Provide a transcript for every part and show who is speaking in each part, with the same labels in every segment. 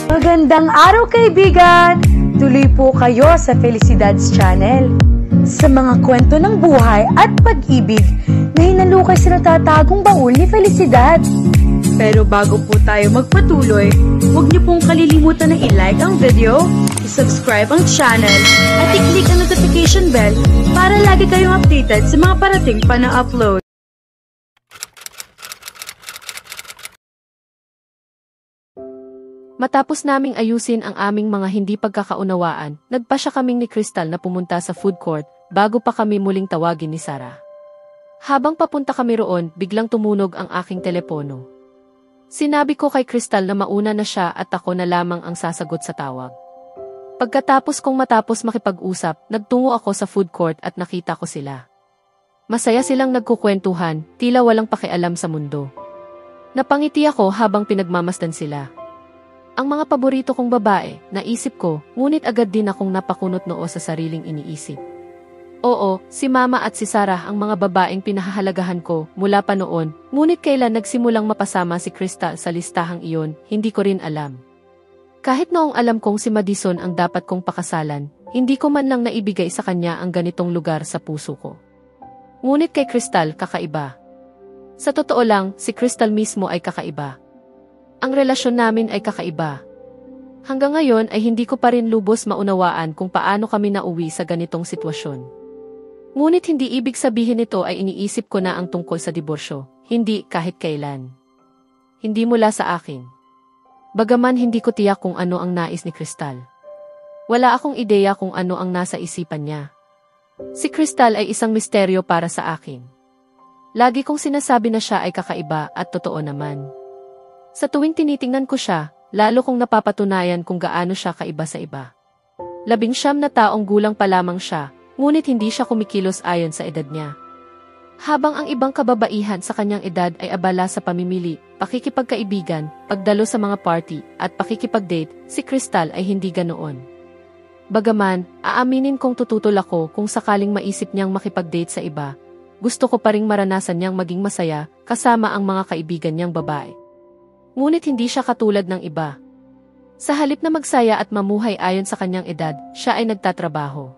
Speaker 1: Magandang araw kaibigan! Tuloy po kayo sa Felicidad's Channel. Sa mga kwento ng buhay at pag-ibig na hinalukay sa natatagong baul ni Felicidad. Pero bago po tayo magpatuloy, huwag niyo pong kalilimutan na i-like ang video, i-subscribe ang channel, at i-click ang notification bell para lagi kayong updated sa mga parating pa na upload.
Speaker 2: Matapos naming ayusin ang aming mga hindi pagkakaunawaan, nagpasya kaming ni Crystal na pumunta sa food court bago pa kami muling tawagin ni Sarah. Habang papunta kami roon, biglang tumunog ang aking telepono. Sinabi ko kay Crystal na mauna na siya at ako na lamang ang sasagot sa tawag. Pagkatapos makipag-usap, nagtungo ako sa food court at nakita ko sila. Masaya silang nagkukwentuhan, tila walang pakialam sa mundo. Napangiti ako habang pinagmamasdan sila. Ang mga paborito kong babae, naisip ko, ngunit agad din akong napakunot noo sa sariling iniisip. Oo, si Mama at si Sarah ang mga babaeng pinahahalagahan ko mula pa noon, ngunit kailan nagsimulang mapasama si Crystal sa listahang iyon, hindi ko rin alam. Kahit noong alam kong si Madison ang dapat kong pakasalan, hindi ko man lang naibigay sa kanya ang ganitong lugar sa puso ko. Ngunit kay Crystal, kakaiba. Sa totoo lang, si Crystal mismo ay kakaiba. Ang relasyon namin ay kakaiba. Hanggang ngayon ay hindi ko pa rin lubos maunawaan kung paano kami nauwi sa ganitong sitwasyon. Ngunit hindi ibig sabihin nito ay iniisip ko na ang tungkol sa diborsyo, hindi kahit kailan. Hindi mula sa akin. Bagaman hindi ko tiyak kung ano ang nais ni Crystal. Wala akong ideya kung ano ang nasa isipan niya. Si Crystal ay isang misteryo para sa akin. Lagi kong sinasabi na siya ay kakaiba at totoo naman. Sa tuwing tinitingnan ko siya, lalo kong napapatunayan kung gaano siya kaiba sa iba. 19 na taong gulang pa lamang siya, ngunit hindi siya kumikilos ayon sa edad niya. Habang ang ibang kababaihan sa kanyang edad ay abala sa pamimili, pakikipagkaibigan, pagdalo sa mga party, at pakikipag-date, si Crystal ay hindi ganoon. Bagaman, aaminin kong tututol ako kung sakaling maisip niyang makipag-date sa iba, gusto ko pa ring maranasan niyang maging masaya kasama ang mga kaibigan niyang babae. Ngunit hindi siya katulad ng iba. Sa halip na magsaya at mamuhay ayon sa kanyang edad, siya ay nagtatrabaho.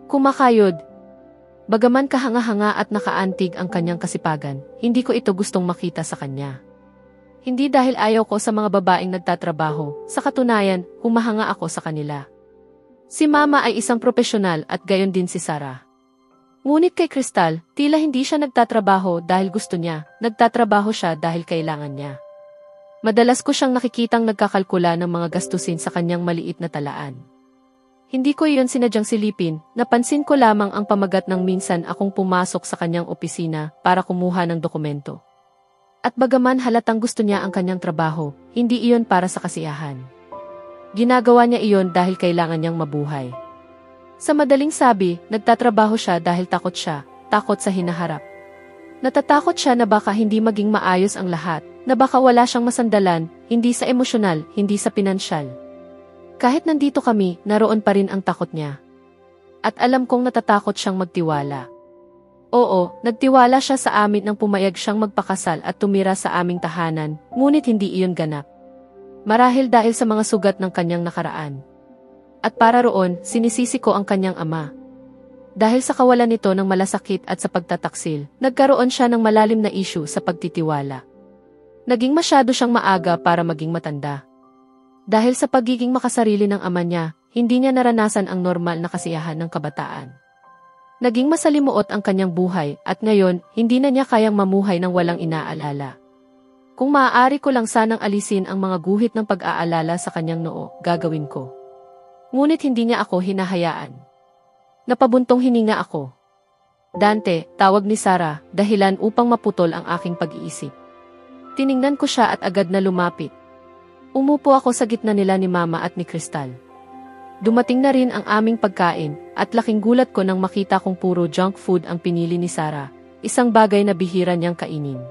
Speaker 2: Kumakayod. Bagaman kahanga-hanga at nakaantig ang kanyang kasipagan, hindi ko ito gustong makita sa kanya. Hindi dahil ayaw ko sa mga babaeng nagtatrabaho, sa katunayan, humahanga ako sa kanila. Si Mama ay isang profesional at gayon din si Sarah. Ngunit kay Crystal, tila hindi siya nagtatrabaho dahil gusto niya, nagtatrabaho siya dahil kailangan niya. Madalas ko siyang nakikitang nagkakalkula ng mga gastusin sa kanyang maliit na talaan. Hindi ko iyon sinadyang silipin, napansin ko lamang ang pamagat ng minsan akong pumasok sa kanyang opisina para kumuha ng dokumento. At bagaman halatang gusto niya ang kanyang trabaho, hindi iyon para sa kasiyahan. Ginagawa niya iyon dahil kailangan niyang mabuhay. Sa madaling sabi, nagtatrabaho siya dahil takot siya, takot sa hinaharap. Natatakot siya na baka hindi maging maayos ang lahat, na baka wala siyang masandalan, hindi sa emosyonal, hindi sa pinansyal. Kahit nandito kami, naroon pa rin ang takot niya. At alam kong natatakot siyang magtiwala. Oo, nagtiwala siya sa amin nang pumayag siyang magpakasal at tumira sa aming tahanan, ngunit hindi iyon ganap. Marahil dahil sa mga sugat ng kanyang nakaraan. At para roon, sinisisi ko ang kanyang ama. Dahil sa kawalan nito ng malasakit at sa pagtataksil, nagkaroon siya ng malalim na issue sa pagtitiwala. Naging masyado siyang maaga para maging matanda. Dahil sa pagiging makasarili ng ama niya, hindi niya naranasan ang normal na kasiyahan ng kabataan. Naging masalimuot ang kanyang buhay at ngayon, hindi na niya kayang mamuhay ng walang inaalala. Kung maaari ko lang sanang alisin ang mga guhit ng pag-aalala sa kanyang noo, gagawin ko. Ngunit hindi niya ako hinahayaan. Napabuntong hininga ako. Dante, tawag ni Sarah, dahilan upang maputol ang aking pag-iisip. Tiningnan ko siya at agad na lumapit. Umupo ako sa gitna nila ni Mama at ni Crystal. Dumating na rin ang aming pagkain, at laking gulat ko nang makita kong puro junk food ang pinili ni Sarah, isang bagay na bihira niyang kainin.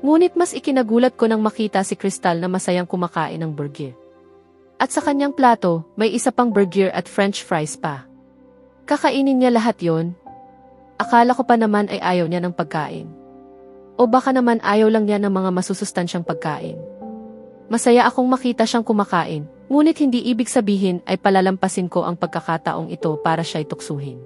Speaker 2: Ngunit mas ikinagulat ko nang makita si Crystal na masayang kumakain ng burger. At sa kanyang plato, may isa pang burger at french fries pa. Kakainin niya lahat yon? Akala ko pa naman ay ayaw niya ng pagkain. O baka naman ayaw lang niya ng mga masusustansyang pagkain. Masaya akong makita siyang kumakain, ngunit hindi ibig sabihin ay palalampasin ko ang pagkakataong ito para siya'y tuksuhin.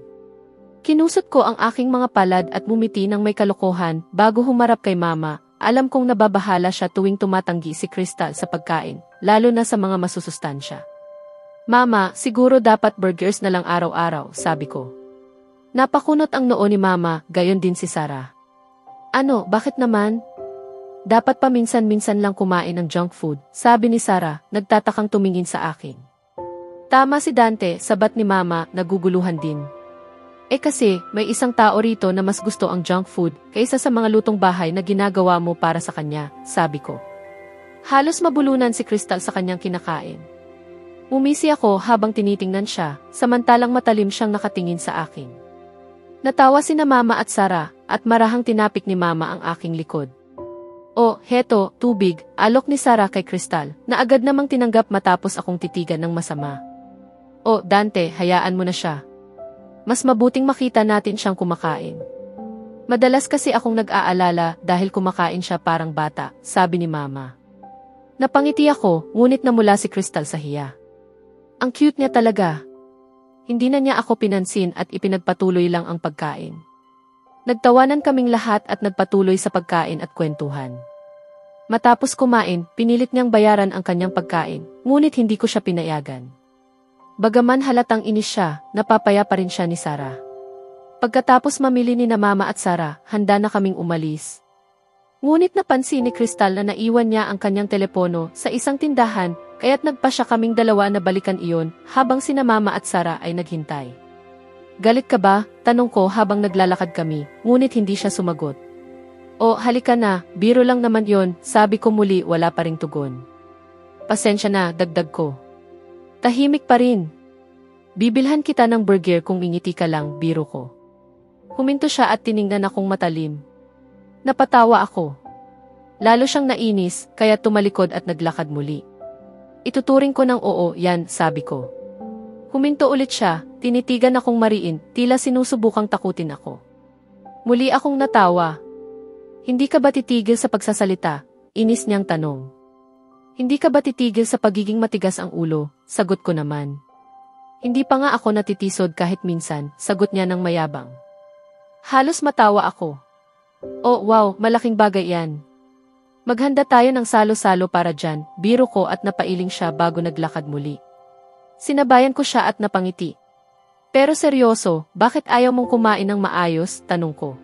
Speaker 2: Kinusot ko ang aking mga palad at bumiti ng may kalokohan bago humarap kay Mama. Alam kong nababahala siya tuwing tumatanggi si Crystal sa pagkain, lalo na sa mga masusustansya. Mama, siguro dapat burgers na lang araw-araw, sabi ko. Napakunot ang noo ni Mama, gayon din si Sarah. Ano, bakit naman? Dapat paminsan-minsan lang kumain ng junk food, sabi ni Sarah, nagtatakang tumingin sa akin. Tama si Dante, sabat ni Mama, naguguluhan din. Kasi, may isang tao rito na mas gusto ang junk food kaysa sa mga lutong bahay na ginagawa mo para sa kanya, sabi ko. Halos mabulunan si Crystal sa kanyang kinakain. Umisi ako habang tinitingnan siya, samantalang matalim siyang nakatingin sa akin. Natawa sina Mama at Sarah, at marahang tinapik ni Mama ang aking likod. O, heto, tubig, alok ni Sarah kay Crystal, na agad namang tinanggap matapos akong titigan ng masama. O, Dante, hayaan mo na siya. Mas mabuting makita natin siyang kumakain. Madalas kasi akong nag-aalala dahil kumakain siya parang bata, sabi ni Mama. Napangiti ako, ngunit namula si Crystal sa hiya. Ang cute niya talaga. Hindi na niya ako pinansin at ipinagpatuloy lang ang pagkain. Nagtawanan kaming lahat at nagpatuloy sa pagkain at kwentuhan. Matapos kumain, pinilit niyang bayaran ang kanyang pagkain, ngunit hindi ko siya pinayagan. Bagaman halatang inis siya, napapaya pa rin siya ni Sarah. Pagkatapos mamili ni na Mama at Sarah, handa na kaming umalis. Ngunit napansin ni Crystal na naiwan niya ang kanyang telepono sa isang tindahan, kaya't nagpa siya kaming dalawa na balikan iyon habang sina Mama at Sarah ay naghintay. Galit ka ba? Tanong ko habang naglalakad kami, ngunit hindi siya sumagot. O, halika na, biro lang naman yon, sabi ko muli, wala pa ring tugon. Pasensya na, dagdag ko. Tahimik pa rin. Bibilhan kita ng burger kung ingiti ka lang, biro ko. Huminto siya at tiningnan akong matalim. Napatawa ako. Lalo siyang nainis, kaya tumalikod at naglakad muli. Ituturing ko ng oo, yan, sabi ko. Huminto ulit siya, tinitigan akong mariin, tila sinusubukang takutin ako. Muli akong natawa. Hindi ka ba titigil sa pagsasalita? Inis niyang tanong. Hindi ka ba titigil sa pagiging matigas ang ulo? Sagot ko naman. Hindi pa nga ako natitisod kahit minsan, sagot niya ng mayabang. Halos matawa ako. Oh wow, malaking bagay yan. Maghanda tayo ng salo-salo para dyan, biro ko at napailing siya bago naglakad muli. Sinabayan ko siya at napangiti. Pero seryoso, bakit ayaw mong kumain ng maayos? Tanong ko.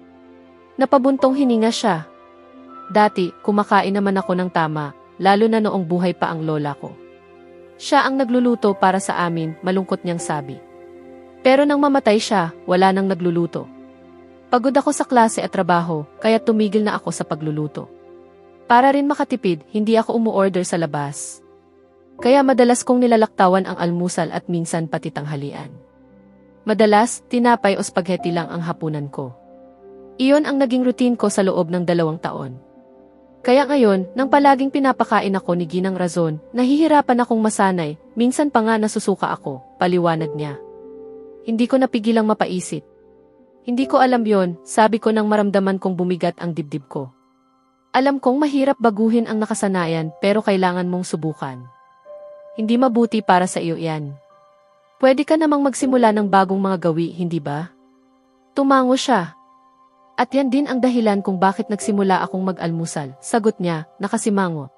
Speaker 2: Napabuntong hininga siya. Dati, kumakain naman ako ng tama, lalo na noong buhay pa ang lola ko. Siya ang nagluluto para sa amin, malungkot niyang sabi. Pero nang mamatay siya, wala nang nagluluto. Pagod ako sa klase at trabaho, kaya tumigil na ako sa pagluluto. Para rin makatipid, hindi ako umuorder sa labas. Kaya madalas kong nilalaktawan ang almusal at minsan pati tanghalian. Madalas, tinapay o spaghetti lang ang hapunan ko. Iyon ang naging routine ko sa loob ng 2 taon. Kaya ngayon, nang palaging pinapakain ako ni Ginang Razon, nahihirapan akong masanay, minsan pa nga nasusuka ako, paliwanag niya. Hindi ko napigilang mapaisip. Hindi ko alam yon, sabi ko nang maramdaman kong bumigat ang dibdib ko. Alam kong mahirap baguhin ang nakasanayan pero kailangan mong subukan. Hindi mabuti para sa iyo yan. Pwede ka namang magsimula ng bagong mga gawi, hindi ba? Tumango siya. At yan din ang dahilan kung bakit nagsimula akong mag-almusal, sagot niya, nakasimangot.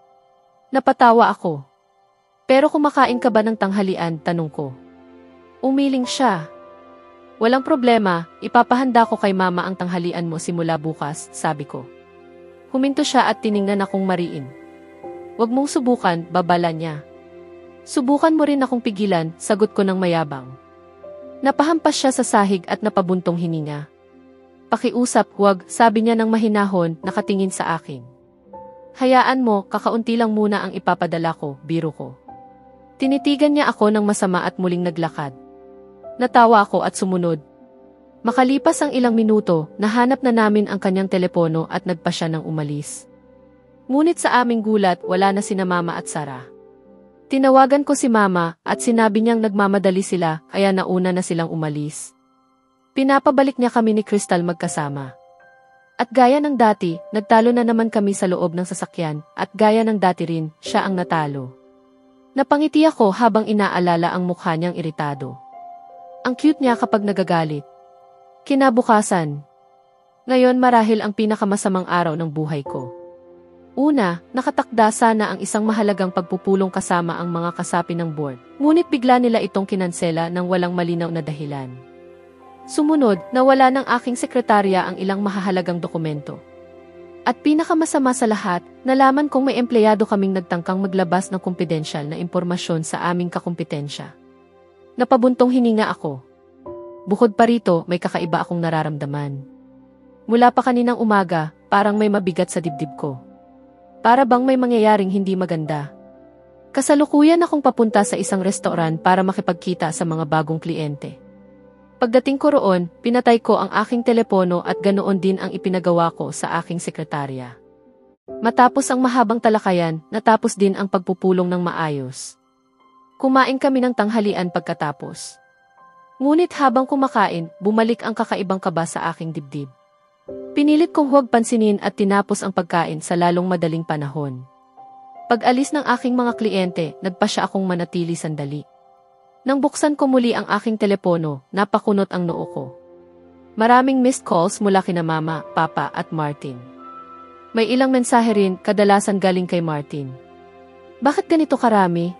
Speaker 2: Napatawa ako. Pero kumakain ka ba ng tanghalian, tanong ko. Umiling siya. Walang problema, ipapahanda ko kay Mama ang tanghalian mo simula bukas, sabi ko. Huminto siya at tiningnan akong mariin. Huwag mong subukan, babala niya. Subukan mo rin akong pigilan, sagot ko ng mayabang. Napahampas siya sa sahig at napabuntong hininga. Pakiusap, huwag, sabi niya ng mahinahon, nakatingin sa akin. Hayaan mo, kakaunti lang muna ang ipapadala ko, biro ko. Tinitigan niya ako ng masama at muling naglakad. Natawa ako at sumunod. Makalipas ang ilang minuto, nahanap na namin ang kanyang telepono at nagpa siya ng umalis. Ngunit sa aming gulat, wala na sina Mama at Sarah. Tinawagan ko si Mama at sinabi niyang nagmamadali sila kaya nauna na silang umalis. Pinapabalik niya kami ni Crystal magkasama. At gaya ng dati, nagtalo na naman kami sa loob ng sasakyan at gaya ng dati rin, siya ang natalo. Napangiti ako habang inaalala ang mukha niyang iritado. Ang cute niya kapag nagagalit. Kinabukasan. Ngayon marahil ang pinakamasamang araw ng buhay ko. Una, nakatakda sana ang isang mahalagang pagpupulong kasama ang mga kasapi ng board. Ngunit bigla nila itong kinansela ng walang malinaw na dahilan. Sumunod, nawala ng aking sekretarya ang ilang mahahalagang dokumento. At pinakamasama sa lahat, nalaman kong may empleyado kaming nagtangkang maglabas ng kumpidensyal na impormasyon sa aming kakumpetensya. Napabuntong hininga ako. Bukod pa rito, may kakaiba akong nararamdaman. Mula pa kaninang umaga, parang may mabigat sa dibdib ko. Para bang may mangyayaring hindi maganda. Kasalukuyan akong papunta sa isang restoran para makipagkita sa mga bagong kliyente. Pagdating ko roon, pinatay ko ang aking telepono at ganoon din ang ipinagawa ko sa aking sekretarya. Matapos ang mahabang talakayan, natapos din ang pagpupulong ng maayos. Kumain kami ng tanghalian pagkatapos. Ngunit habang kumakain, bumalik ang kakaibang kaba sa aking dibdib. Pinilit kong huwag pansinin at tinapos ang pagkain sa lalong madaling panahon. Pag-alis ng aking mga kliyente, nagpasya akong manatili sandali. Nang buksan ko muli ang aking telepono, napakunot ang noo ko. Maraming missed calls mula kina Mama, Papa at Martin. May ilang mensahe rin, kadalasan galing kay Martin. Bakit ganito karami?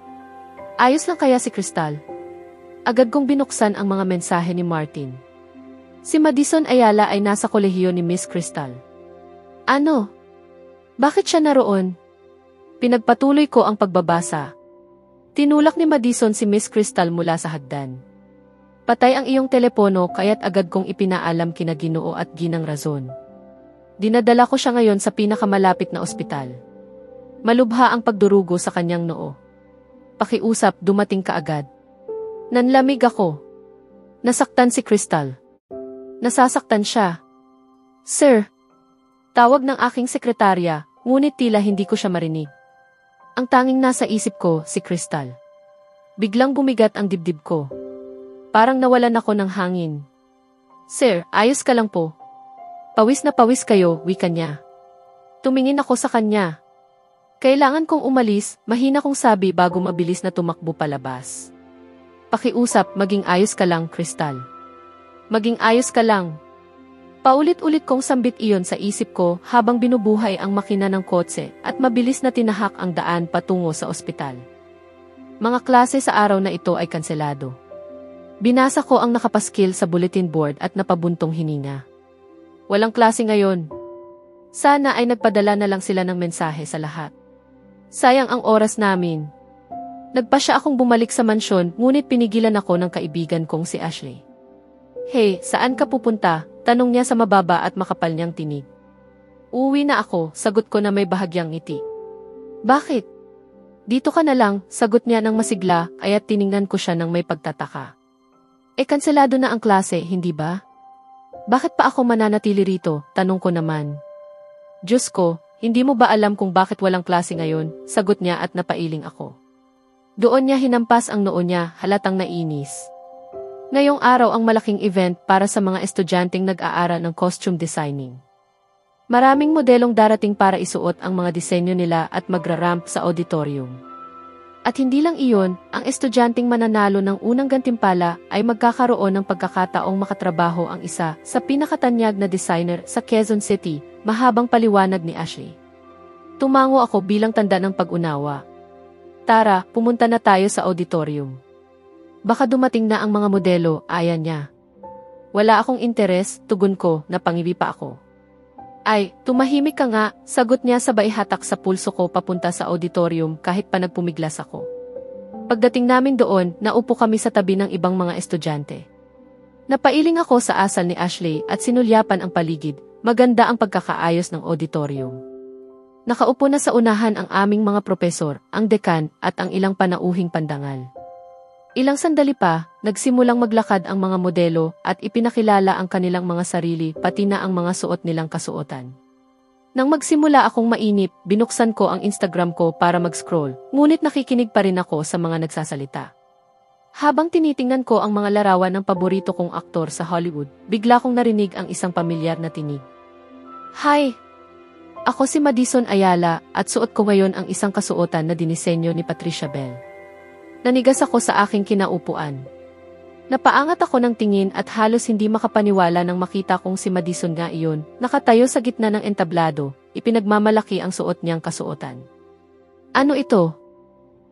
Speaker 2: Ayos lang kaya si Crystal? Agad kong binuksan ang mga mensahe ni Martin. Si Madison Ayala ay nasa kolehiyo ni Miss Crystal. Ano? Bakit siya naroon? Pinagpatuloy ko ang pagbabasa. Tinulak ni Madison si Miss Crystal mula sa hagdan. Patay ang iyong telepono kaya't agad kong ipinaalam kina Ginoo at Ginang Razon. Dinadala ko siya ngayon sa pinakamalapit na ospital. Malubha ang pagdurugo sa kanyang noo. Pakiusap, dumating ka agad. Nanlamig ako. Nasaktan si Crystal. Nasasaktan siya. Sir. Tawag ng aking sekretarya, ngunit tila hindi ko siya marinig. Ang tanging nasa isip ko, si Crystal. Biglang bumigat ang dibdib ko. Parang nawalan ako ng hangin. Sir, ayos ka lang po. Pawis na pawis kayo, wika niya. Tumingin ako sa kanya. Kailangan kong umalis, mahina kong sabi bago mabilis na tumakbo palabas. Pakiusap, maging ayos ka lang, Crystal. Maging ayos ka lang. Paulit-ulit kong sambit iyon sa isip ko habang binubuhay ang makina ng kotse at mabilis na tinahak ang daan patungo sa ospital. Mga klase sa araw na ito ay kanselado. Binasa ko ang nakapaskil sa bulletin board at napabuntong hininga. Walang klase ngayon. Sana ay nagpadala na lang sila ng mensahe sa lahat. Sayang ang oras namin. Nagpasya akong bumalik sa mansyon ngunit pinigilan ako ng kaibigan kong si Ashley. Hey, saan ka pupunta? Tanong niya sa mababa at makapal niyang tinig. Uuwi na ako, sagot ko na may bahagyang ngiti. Bakit? Dito ka na lang, sagot niya ng masigla, kaya't tiningnan ko siya ng may pagtataka. Kanselado na ang klase, hindi ba? Bakit pa ako mananatili rito? Tanong ko naman. Diyos ko, hindi mo ba alam kung bakit walang klase ngayon? Sagot niya at napailing ako. Doon niya hinampas ang noo niya, halatang nainis. Ngayong araw ang malaking event para sa mga estudyanteng nag-aaral ng costume designing. Maraming modelong darating para isuot ang mga disenyo nila at magra-ramp sa auditorium. At hindi lang iyon, ang estudyanteng mananalo ng unang gantimpala ay magkakaroon ng pagkakataong makatrabaho ang isa sa pinakatanyag na designer sa Quezon City, mahabang paliwanag ni Ashley. Tumango ako bilang tanda ng pag-unawa. Tara, pumunta na tayo sa auditorium. Baka dumating na ang mga modelo, aya niya. Wala akong interes, tugon ko, napangiwi pa ako. Ay, tumahimik ka nga, sagot niya sabay hatak sa pulso ko papunta sa auditorium kahit pa nagpumiglas ako. Pagdating namin doon, naupo kami sa tabi ng ibang mga estudyante. Napailing ako sa asal ni Ashley at sinulyapan ang paligid, maganda ang pagkakaayos ng auditorium. Nakaupo na sa unahan ang aming mga propesor, ang dekan at ang ilang panauhing pandangal. Ilang sandali pa, nagsimulang maglakad ang mga modelo at ipinakilala ang kanilang mga sarili pati na ang mga suot nilang kasuotan. Nang magsimula akong mainip, binuksan ko ang Instagram ko para mag-scroll, ngunit nakikinig pa rin ako sa mga nagsasalita. Habang tinitingnan ko ang mga larawan ng paborito kong aktor sa Hollywood, bigla kong narinig ang isang pamilyar na tinig. Hi! Ako si Madison Ayala at suot ko ngayon ang isang kasuotan na dinisenyo ni Patricia Bell. Nanigas ako sa aking kinaupuan. Napaangat ako ng tingin at halos hindi makapaniwala nang makita kong si Madison nga iyon, nakatayo sa gitna ng entablado, ipinagmamalaki ang suot niyang kasuotan. Ano ito?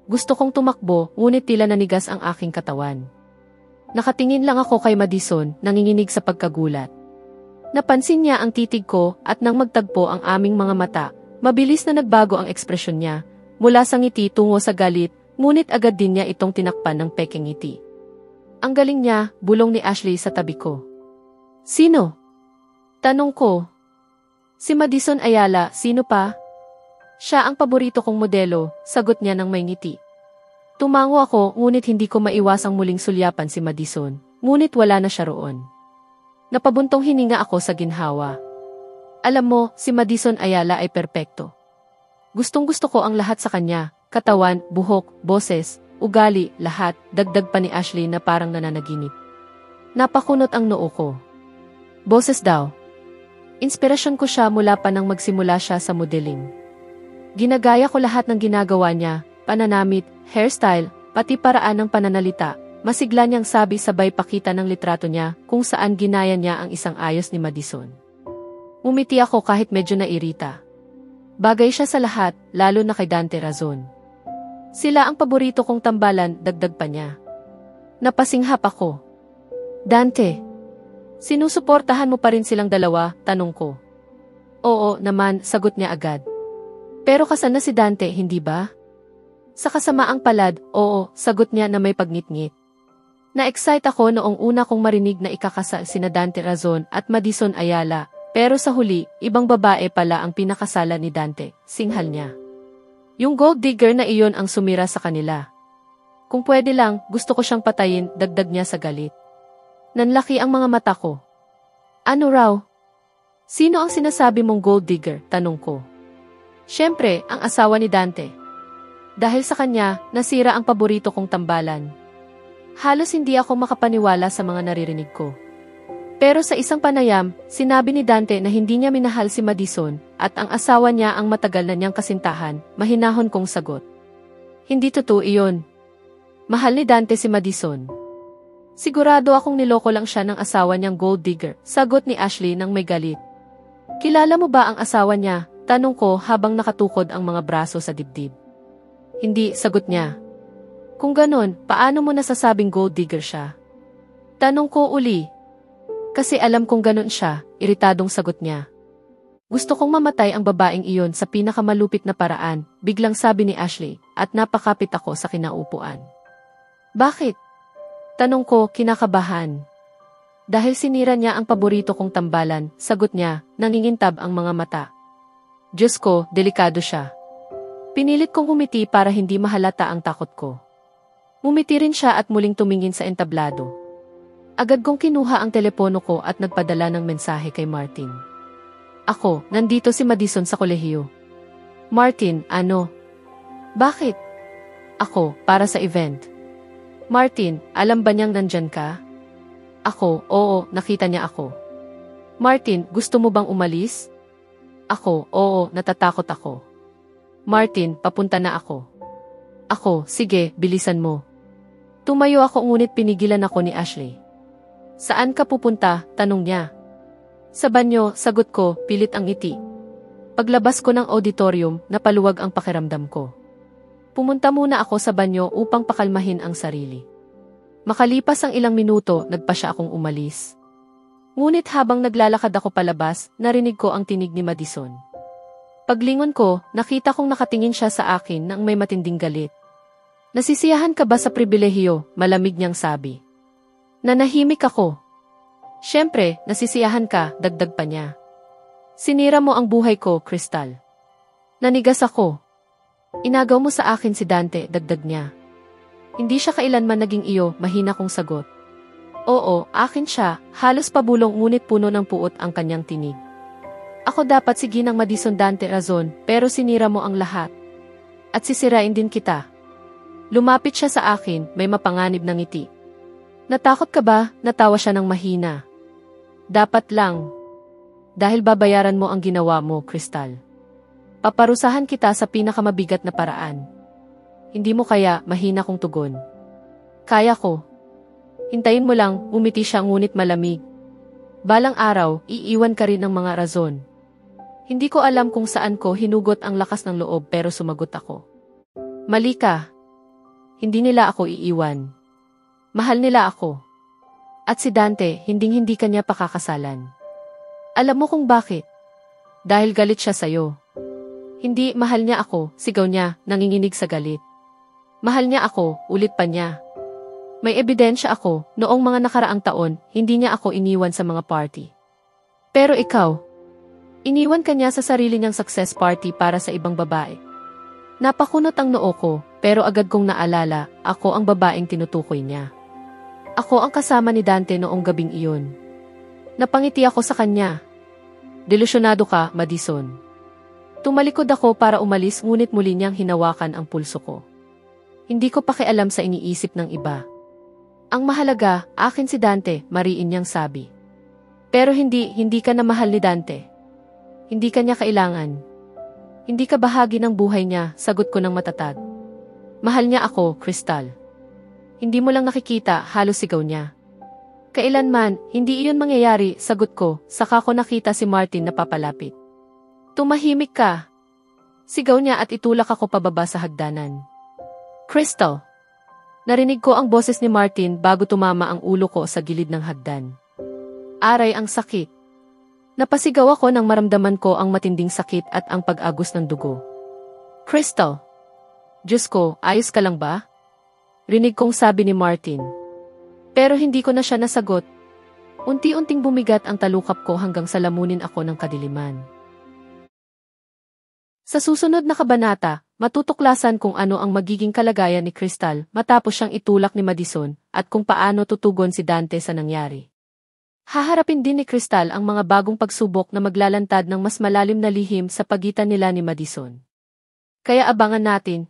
Speaker 2: Gusto kong tumakbo, ngunit tila nanigas ang aking katawan. Nakatingin lang ako kay Madison, nanginginig sa pagkagulat. Napansin niya ang titig ko at nang magtagpo ang aming mga mata, mabilis na nagbago ang ekspresyon niya, mula sa ngiti tungo sa galit, ngunit agad din niya itong tinakpan ng pekeng ngiti. Ang galing niya, bulong ni Ashley sa tabi ko. Sino? Tanong ko. Si Madison Ayala, sino pa? Siya ang paborito kong modelo, sagot niya ng may ngiti. Tumango ako, ngunit hindi ko maiwasang muling sulyapan si Madison, ngunit wala na siya roon. Napabuntong hininga ako sa ginhawa. Alam mo, si Madison Ayala ay perpekto. Gustong-gusto ko ang lahat sa kanya, katawan, buhok, boses, ugali, lahat, dagdag pa ni Ashley na parang nananaginip. Napakunot ang noo ko. Boses daw. Inspirasyon ko siya mula pa nang magsimula siya sa modeling. Ginagaya ko lahat ng ginagawa niya, pananamit, hairstyle, pati paraan ng pananalita. Masigla niyang sabi sabay pakita ng litrato niya kung saan ginaya niya ang isang ayos ni Madison. Umiti ako kahit medyo nairita. Bagay siya sa lahat, lalo na kay Dante Razon. Sila ang paborito kong tambalan, dagdag pa niya. Napasinghap ako. Dante, sinusuportahan mo pa rin silang dalawa, tanong ko. Oo naman, sagot niya agad. Pero kasal na si Dante, hindi ba? Sa kasamaang palad, oo, sagot niya na may pagngit-ngit. Na-excite ako noong una kong marinig na ikakasal sina Dante Razon at Madison Ayala, pero sa huli, ibang babae pala ang pinakasala ni Dante, singhal niya. Yung gold digger na iyon ang sumira sa kanila. Kung pwede lang, gusto ko siyang patayin, dagdag niya sa galit. Nanlaki ang mga mata ko. Ano raw? Sino ang sinasabi mong gold digger? Tanong ko. Siyempre, ang asawa ni Dante. Dahil sa kanya, nasira ang paborito kong tambalan. Halos hindi ako makapaniwala sa mga naririnig ko. Pero sa isang panayam, sinabi ni Dante na hindi niya minahal si Madison at ang asawa niya ang matagal na niyang kasintahan, mahinahon kong sagot. Hindi totoo iyon. Mahal ni Dante si Madison. Sigurado akong niloko lang siya ng asawa niyang gold digger, sagot ni Ashley nang may galit. Kilala mo ba ang asawa niya? Tanong ko habang nakatukod ang mga braso sa dibdib. Hindi, sagot niya. Kung ganon, paano mo nasasabing gold digger siya? Tanong ko uli. Kasi alam kong ganon siya, iritadong sagot niya. Gusto kong mamatay ang babaeng iyon sa pinakamalupit na paraan, biglang sabi ni Ashley, at napakapit ako sa kinaupuan. Bakit? Tanong ko, kinakabahan. Dahil sinira niya ang paborito kong tambalan, sagot niya, nangingintab ang mga mata. Diyos ko, delikado siya. Pinilit kong humiti para hindi mahalata ang takot ko. Umiti rin siya at muling tumingin sa entablado. Agad kong kinuha ang telepono ko at nagpadala ng mensahe kay Martin. Ako, nandito si Madison sa kolehiyo. Martin, ano? Bakit? Ako, para sa event. Martin, alam ba niyang nandyan ka? Ako, oo, nakita niya ako. Martin, gusto mo bang umalis? Ako, oo, natatakot ako. Martin, papunta na ako. Ako, sige, bilisan mo. Tumayo ako ngunit pinigilan ako ni Ashley. Saan ka pupunta? Tanong niya. Sa banyo, sagot ko, pilit ang ngiti. Paglabas ko ng auditorium, napaluwag ang pakiramdam ko. Pumunta muna ako sa banyo upang pakalmahin ang sarili. Makalipas ang ilang minuto, nagpa siya akong umalis. Ngunit habang naglalakad ako palabas, narinig ko ang tinig ni Madison. Paglingon ko, nakita kong nakatingin siya sa akin nang may matinding galit. Nasisiyahan ka ba sa pribilehiyo? Malamig niyang sabi. Nanahimik ako. Siyempre, nasisiyahan ka, dagdag pa niya. Sinira mo ang buhay ko, Crystal. Nanigas ako. Inagaw mo sa akin si Dante, dagdag niya. Hindi siya kailanman naging iyo, mahina kong sagot. Oo, akin siya, halos pabulong ngunit puno ng puot ang kanyang tinig. Ako dapat si Ginang Madison Dante Razon, pero sinira mo ang lahat. At sisirain din kita. Lumapit siya sa akin, may mapanganib na ngiti. Natakot ka ba? Natawa siya ng mahina. Dapat lang. Dahil babayaran mo ang ginawa mo, Crystal. Paparusahan kita sa pinakamabigat na paraan. Hindi mo kaya, mahina kong tugon. Kaya ko. Hintayin mo lang, umiti siya ngunit malamig. Balang araw, iiwan ka rin ng mga razon. Hindi ko alam kung saan ko hinugot ang lakas ng loob pero sumagot ako. Mali ka. Hindi nila ako iiwan. Mahal nila ako. At si Dante, hinding-hindi kanya pakakasalan. Alam mo kung bakit? Dahil galit siya sa'yo. Hindi, mahal niya ako, sigaw niya, nanginginig sa galit. Mahal niya ako, ulit pa niya. May ebidensya ako, noong mga nakaraang taon, hindi niya ako iniwan sa mga party. Pero ikaw, iniwan ka niya sa sarili niyang success party para sa ibang babae. Napakunot ang noo ko, pero agad kong naalala, ako ang babaeng tinutukoy niya. Ako ang kasama ni Dante noong gabing iyon. Napangiti ako sa kanya. Delusyonado ka, Madison. Tumalikod ako para umalis ngunit muli niyang hinawakan ang pulso ko. Hindi ko pakialam sa iniisip ng iba. Ang mahalaga, akin si Dante, mariin niyang sabi. Pero hindi ka na mahal ni Dante. Hindi ka niya kailangan. Hindi ka bahagi ng buhay niya, sagot ko ng matatag. Mahal niya ako, Crystal. Hindi mo lang nakikita, halos sigaw niya. Kailanman, hindi iyon mangyayari, sagot ko, saka ko nakita si Martin na papalapit. Tumahimik ka. Sigaw niya at itulak ako pababa sa hagdanan. Crystal. Narinig ko ang boses ni Martin bago tumama ang ulo ko sa gilid ng hagdan. Aray ang sakit. Napasigaw ako nang maramdaman ko ang matinding sakit at ang pag-agos ng dugo. Crystal. Diyos ko, ayos ka lang ba? Rinig kong sabi ni Martin. Pero hindi ko na siya nasagot. Unti-unting bumigat ang talukap ko hanggang sa lamunin ako ng kadiliman. Sa susunod na kabanata, matutuklasan kung ano ang magiging kalagayan ni Crystal matapos siyang itulak ni Madison at kung paano tutugon si Dante sa nangyari. Haharapin din ni Crystal ang mga bagong pagsubok na maglalantad ng mas malalim na lihim sa pagitan nila ni Madison. Kaya abangan natin,